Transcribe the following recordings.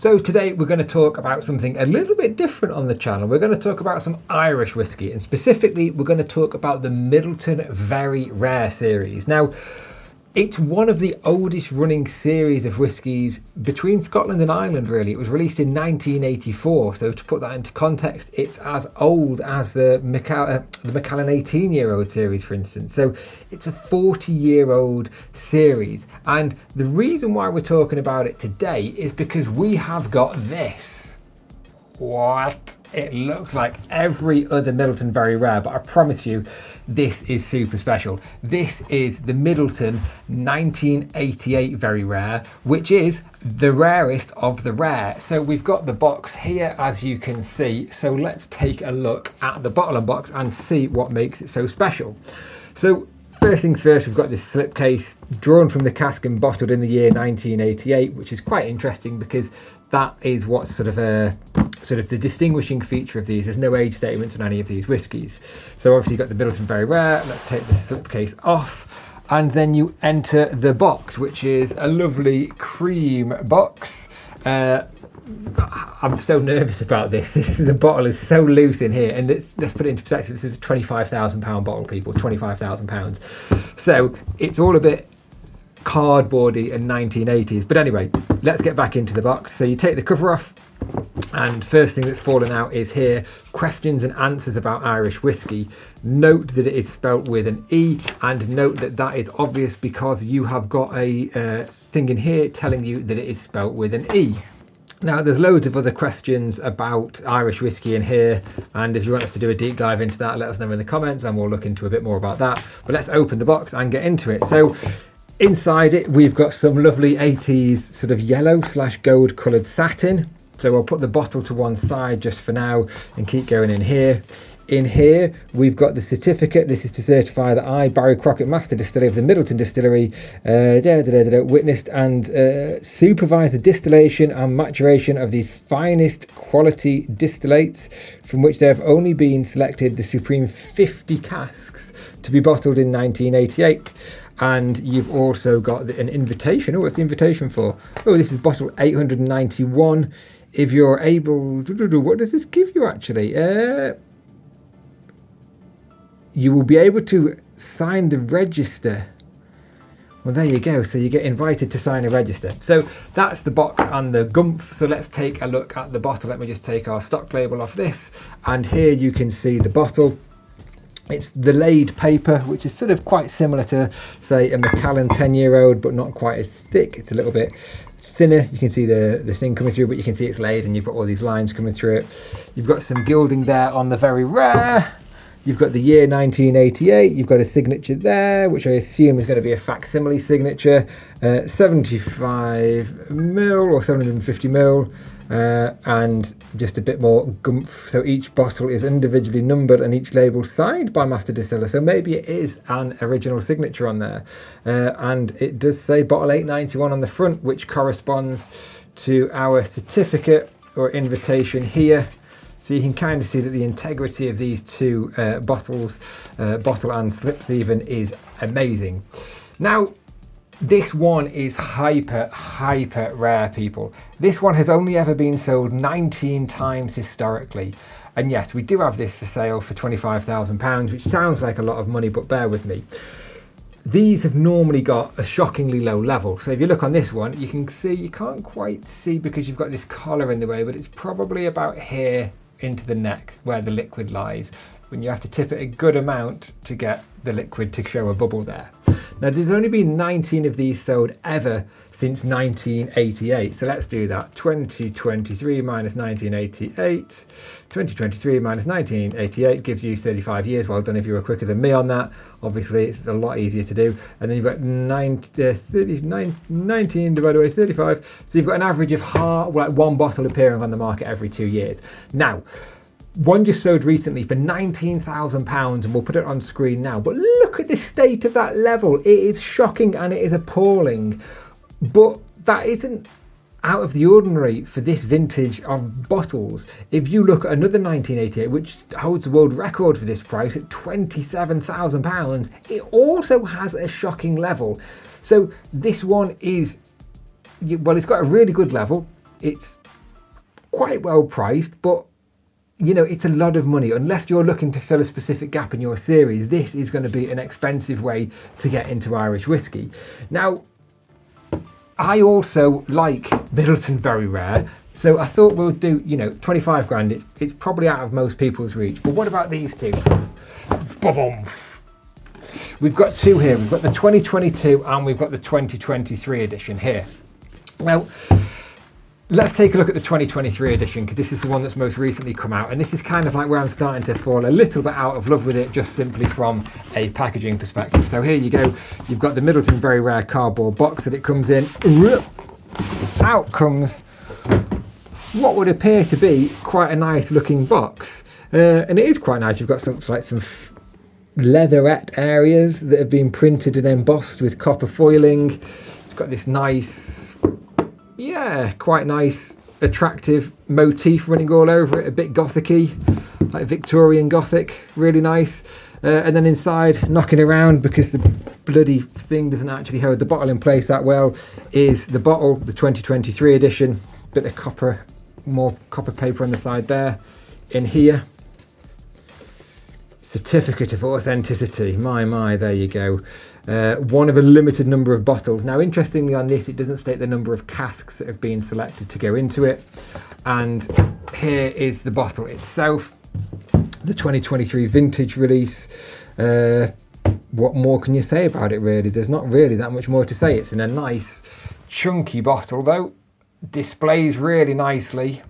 So today we're going to talk about something a little bit different on the channel. We're going to talk about some Irish whiskey, and specifically we're going to talk about the Midleton Very Rare series. Now, it's one of the oldest running series of whiskies between Scotland and Ireland, really. It was released in 1984, so to put that into context, it's as old as the Macallan 18-year-old series, for instance. So it's a 40-year-old series, and the reason why we're talking about it today is because we have got this. What? It looks like every other Midleton Very Rare, but I promise you, this is super special. This is the Midleton 1988 Very Rare, which is the rarest of the rare. So we've got the box here, as you can see. So let's take a look at the bottle and box and see what makes it so special. So first things first, we've got this slipcase drawn from the cask and bottled in the year 1988, which is quite interesting because that is what's sort of the distinguishing feature of these. There's no age statements on any of these whiskies. So obviously you've got the Midleton Very Rare. Let's take the slipcase off, and then you enter the box, which is a lovely cream box. I'm so nervous about this. The bottle is so loose in here, and let's put it into perspective. This is a £25,000 bottle, people. £25,000. So it's all a bit cardboardy and 1980s. But anyway, let's get back into the box. So you take the cover off, and first thing that's fallen out is here, questions and answers about Irish whiskey. Note that it is spelt with an E, and note that that is obvious because you have got a thing in here telling you that it is spelt with an E. Now, there's loads of other questions about Irish whiskey in here, and if you want us to do a deep dive into that, let us know in the comments and we'll look into a bit more about that. But let's open the box and get into it. So inside it, we've got some lovely 80s sort of yellow / gold coloured satin. So I'll put the bottle to one side just for now and keep going in here. In here, we've got the certificate. This is to certify that I, Barry Crockett, Master Distiller of the Midleton Distillery, witnessed and supervised the distillation and maturation of these finest quality distillates, from which there have only been selected the supreme 50 casks to be bottled in 1988. And you've also got an invitation. Oh, what's the invitation for? Oh, this is bottle 891. If you're able, what does this give you actually? You will be able to sign the register. Well, there you go. So you get invited to sign a register. So that's the box and the gumph. So let's take a look at the bottle. Let me just take our stock label off this. And here you can see the bottle. It's the laid paper, which is sort of quite similar to, say, a Macallan 10-year-old, but not quite as thick. It's a little bit thinner. You can see the thing coming through, but you can see it's laid and you've got all these lines coming through it. You've got some gilding there on the Very Rare. You've got the year 1988. You've got a signature there, which I assume is going to be a facsimile signature. 75ml or 750ml. And just a bit more gumph. So each bottle is individually numbered and each label signed by Master Distiller. So maybe it is an original signature on there. And it does say bottle 891 on the front, which corresponds to our certificate or invitation here. So you can kind of see that the integrity of these two bottles, bottle and slips even, is amazing. Now, this one is hyper rare, people. This one has only ever been sold 19 times historically. And yes, we do have this for sale for £25,000, which sounds like a lot of money, but bear with me. These have normally got a shockingly low level. So if you look on this one, you can see, you can't quite see because you've got this collar in the way, but it's probably about here into the neck where the liquid lies, when you have to tip it a good amount to get the liquid to show a bubble there. Now, there's only been 19 of these sold ever since 1988. So let's do that. 2023 minus 1988. 2023 minus 1988 gives you 35 years. Well done if you were quicker than me on that. Obviously, it's a lot easier to do. And then you've got 19 divided by 35. So you've got an average of one bottle appearing on the market every 2 years. Now, one just sold recently for £19,000, and we'll put it on screen now. But look at the state of that level. It is shocking and it is appalling. But that isn't out of the ordinary for this vintage of bottles. If you look at another 1988, which holds the world record for this price at £27,000, it also has a shocking level. So this one is, well, it's got a really good level. it's quite well priced, but you know, it's a lot of money. Unless you're looking to fill a specific gap in your series, this is going to be an expensive way to get into Irish whiskey. Now, I also like Midleton Very Rare, so I thought we'll do, you know, 25 grand. It's probably out of most people's reach. But what about these two? Ba-boom. We've got two here. We've got the 2022 and we've got the 2023 edition here. Now, let's take a look at the 2023 edition, because this is the one that's most recently come out, and this is kind of like where I'm starting to fall a little bit out of love with it, just simply from a packaging perspective. So here you go, you've got the Midleton Very Rare cardboard box that it comes in. Out comes what would appear to be quite a nice looking box, and it is quite nice. You've got some leatherette areas that have been printed and embossed with copper foiling. It's got this nice, yeah, quite nice, attractive motif running all over it, a bit gothic-y, like Victorian Gothic, really nice. And then inside, knocking around because the bloody thing doesn't actually hold the bottle in place that well, is the bottle, the 2023 edition, bit of copper, more copper paper on the side there. In here, certificate of authenticity, my, there you go. One of a limited number of bottles. Now, interestingly on this, it doesn't state the number of casks that have been selected to go into it. And here is the bottle itself, the 2023 vintage release. What more can you say about it, really? There's not really that much more to say. It's in a nice chunky bottle though, displays really nicely.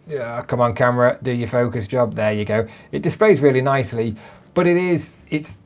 Yeah, come on camera, do your focus job. There you go. It displays really nicely, but it's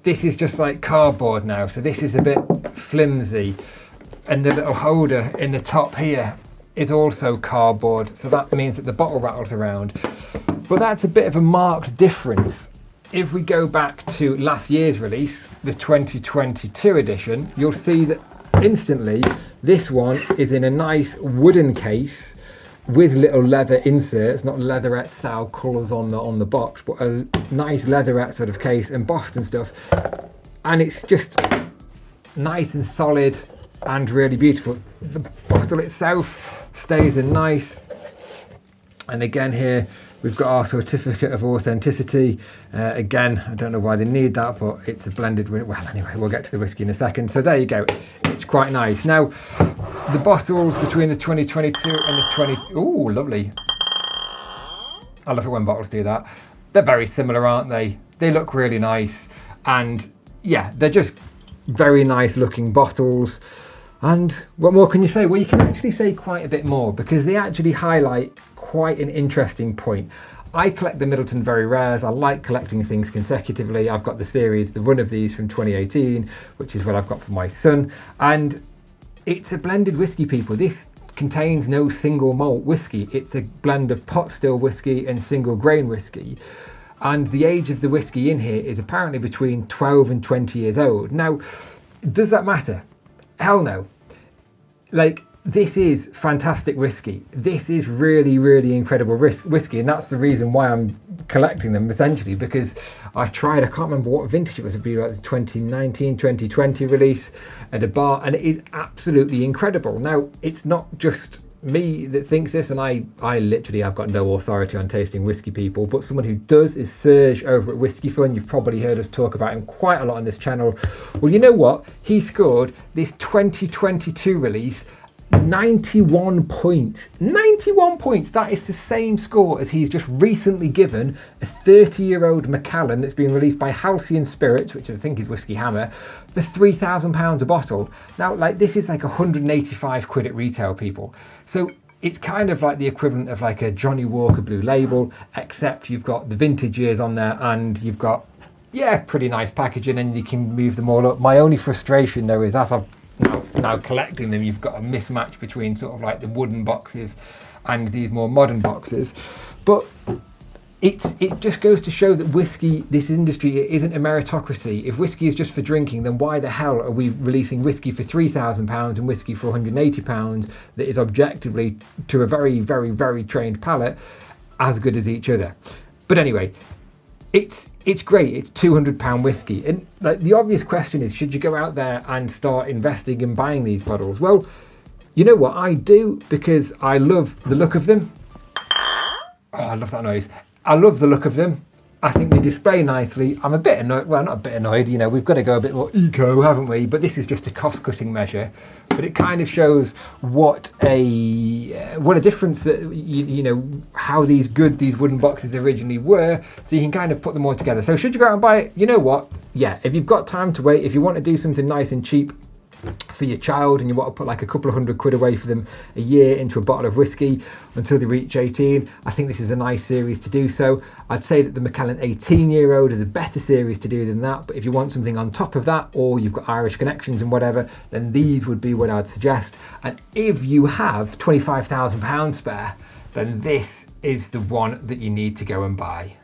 this is just like cardboard now, so this is a bit flimsy, and the little holder in the top here is also cardboard, so that means that the bottle rattles around. But that's a bit of a marked difference. If we go back to last year's release, the 2022 edition, you'll see that instantly this one is in a nice wooden case with little leather inserts, not leatherette style colours on the box, but a nice leatherette sort of case, embossed and stuff. And it's just nice and solid and really beautiful. The bottle itself stays in nice. And again here, we've got our certificate of authenticity. Again, I don't know why they need that, but it's a blended, well, anyway, we'll get to the whiskey in a second. So there you go. It's quite nice. Now, the bottles between the 2022 and the 20... Ooh, lovely. I love it when bottles do that. They're very similar, aren't they? They look really nice. And yeah, they're just very nice looking bottles. And what more can you say? Well, you can actually say quite a bit more, because they actually highlight quite an interesting point. I collect the Midleton Very Rares. I like collecting things consecutively. I've got the series, the run of these from 2018, which is what I've got for my son. And it's a blended whiskey, people. This contains no single malt whiskey. It's a blend of pot still whiskey and single grain whiskey. And the age of the whiskey in here is apparently between 12 and 20 years old. Now, does that matter? Hell no. Like, this is fantastic whiskey. This is really, really incredible whiskey, and that's the reason why I'm collecting them, essentially, because I can't remember what vintage it was. It'd be like the 2019, 2020 release at a bar, and it is absolutely incredible. Now, it's not just me that thinks this, and I literally have got no authority on tasting whiskey, people, but someone who does is Serge over at Whiskey Fun. You've probably heard us talk about him quite a lot on this channel. Well, you know what? He scored this 2022 release 91 points. 91 points. That is the same score as he's just recently given a 30-year-old Macallan that's been released by Halcyon Spirits, which I think is Whiskey Hammer, for £3,000 a bottle. Now, like, this is like 185 quid at retail, people. So it's kind of like the equivalent of like a Johnny Walker Blue Label, except you've got the vintage years on there, and you've got, yeah, pretty nice packaging, and you can move them all up. My only frustration though is, as I've now collecting them, you've got a mismatch between sort of like the wooden boxes and these more modern boxes. But it just goes to show that whiskey, this industry, it isn't a meritocracy. If whiskey is just for drinking, then why the hell are we releasing whiskey for £3,000 and whiskey for £180 that is objectively, to a very, very, very trained palate, as good as each other? But anyway, it's great. It's £200 whiskey. And like, the obvious question is, should you go out there and start investing in buying these bottles? Well, You know what I do, because I love the look of them. Oh, I love that noise. I love the look of them. I think they display nicely. I'm a bit annoyed, well, not a bit annoyed, you know, we've got to go a bit more eco, haven't we? But this is just a cost-cutting measure. But it kind of shows what a difference that, you know, how these wooden boxes originally were, so you can kind of put them all together. So should you go out and buy it? You know what? Yeah, if you've got time to wait, if you want to do something nice and cheap for your child and you want to put like a couple of £100 away for them a year into a bottle of whiskey until they reach 18, I think this is a nice series to do so. I'd say that the Macallan 18-year-old is a better series to do than that, but if you want something on top of that, or you've got Irish connections and whatever, then these would be what I'd suggest. And if you have £25,000 spare, then this is the one that you need to go and buy.